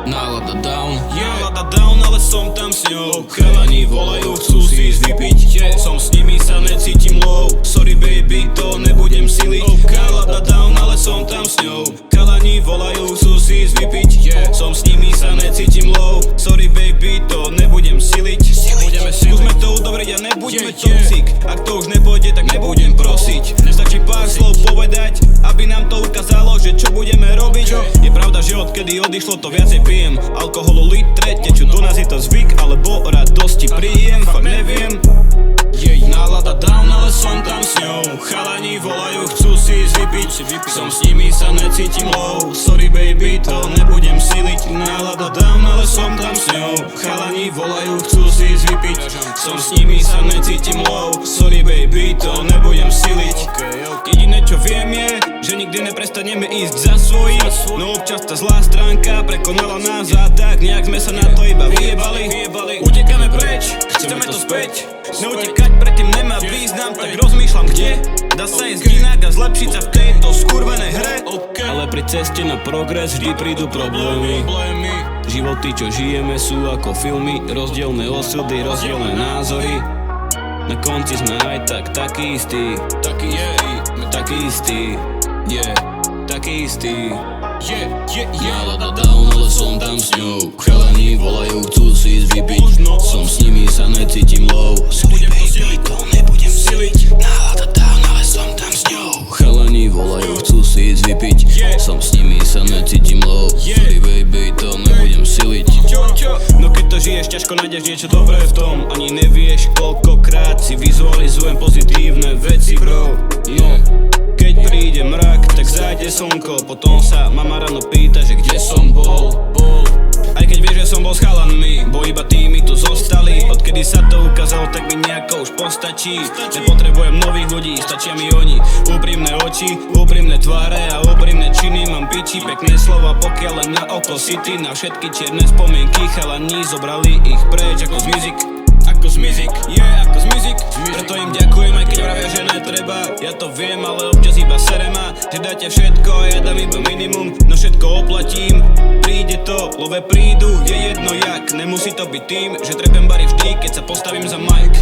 Nálada down, nálada down, ale som tam s ňou. Chalani volajú, chcú si ísť vypiť, som s nimi, sa necítim low. Sorry baby, to nebudem siliť. Nálada down, ale som tam s ňou. Chalani volajú, chcú si ísť vypiť, som s nimi, sa necítim low. Sorry baby, to nebudem siliť. Skúsme to udovriť a nebuďme toxic. Ak to už nepôjde, tak nebudem prosiť. Stačí pár slov povedať, aby nám to ukázalo, že čo budeme robiť. Je pravda, že odkedy odišlo, to viacej pijem. Alkoholu litre, teču do nás, je to zvyk, alebo radosti príjem, fakt neviem. Nálada down, ale som tam s ňou. Chalani volajú, chcú si ísť vypiť, som s nimi, sa necítim low. Sorry baby, to nebudem siliť. Nálada down, ale som tam s ňou. Chalani volajú, chcú si ísť vypiť, som s nimi, sa necítim low. Sorry baby, to nebudem siliť. Jediné čo viem je, že nikdy neprestaneme ísť za svojich. No občas tá zlá stránka prekonala nás a tak nejak sme sa na to iba vyjebali. Utekáme preč, chceme to späť. Neutekať predtým nemá význam, tak rozmýšľam kde dá sa ísť inak a zlepšiť sa v tejto skurvenej hre. Ale pri ceste na progres vždy prídu problémy. Životy čo žijeme sú ako filmy, rozdielne osudy, rozdielne názory. Na konci sme aj takí istí. Taký istý, taký istý. Nálada down, ale som tam s ňou. Chalani volajú, chcú si ísť vypiť, som s nimi, sa necítim low. Sorry baby, to nebudem siliť. Nálada down, ale som tam s ňou. Chalani volajú, chcú si ísť vypiť, som s nimi, sa necítim low. Sorry baby, to nebudem siliť. No keď to žiješ, ťažko nájdeš niečo dobré v tom. Ani nevieš, koľkokrát si vizualizujem pozitívne veci, bro. Keď príde mrak, tak zájde slnko. Potom sa mama ráno pýta, že kde som bol. Aj keď vieš, že som bol s chalanmi, bo iba tí mi tu zostali. Odkedy sa to ukázalo, tak mi nejako už postačí. Nepotrebujem nových ľudí, stačia mi oni. Úprimné oči, úprimné tváre a úprimné činy. Mám piči, pekné slova, pokiaľ len na oko city. Na všetky čierne spomienky chalani zobrali ich preč ako zmizik. Ako zmizik, ako zmizik. Preto im ďakujem, aj keď vravia, že netreba. Ja to viem, ale občas iba serema. Že dáte všetko a ja dám iba minimum. No všetko oplatím, príde to, love prídu, je jedno jak. Nemusí to byť tým, že trepem bary vždy, keď sa postavím za mic.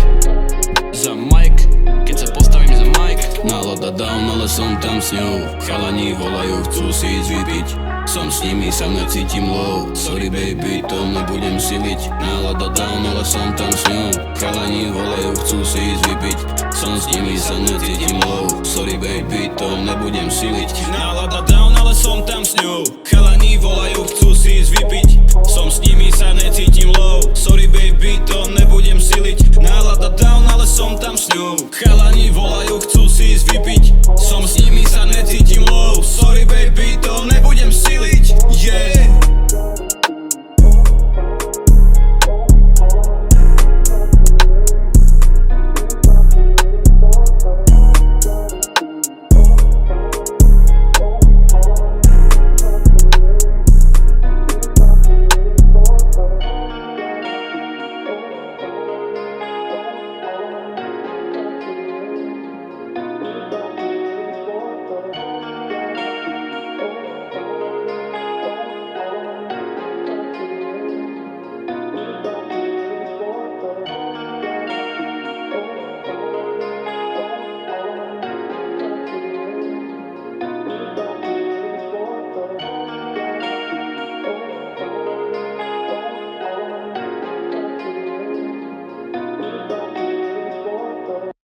Keď sa postavím za mic. Nálada down, ale som tam s ňou. Chalani volajú, chcú si ísť vypiť, som s nimi, sa necítim low. Sorry baby, to nebudem siliť. Nálada down, ale som tam s ňou. Chalani volajú, chcú si ísť vypiť, som s nimi, sa necítim low. Sorry baby, to nebudem siliť. Nálada down, ale som tam s ňou. Chalani volajú, chcú si ísť vypiť, som s nimi, sa necítim low. Sorry baby, to nebudem siliť. Nálada down, ale som tam s ňou. Chalani volajú, chcú si ísť vypiť, som s nimi, sa necítim low. Sorry baby,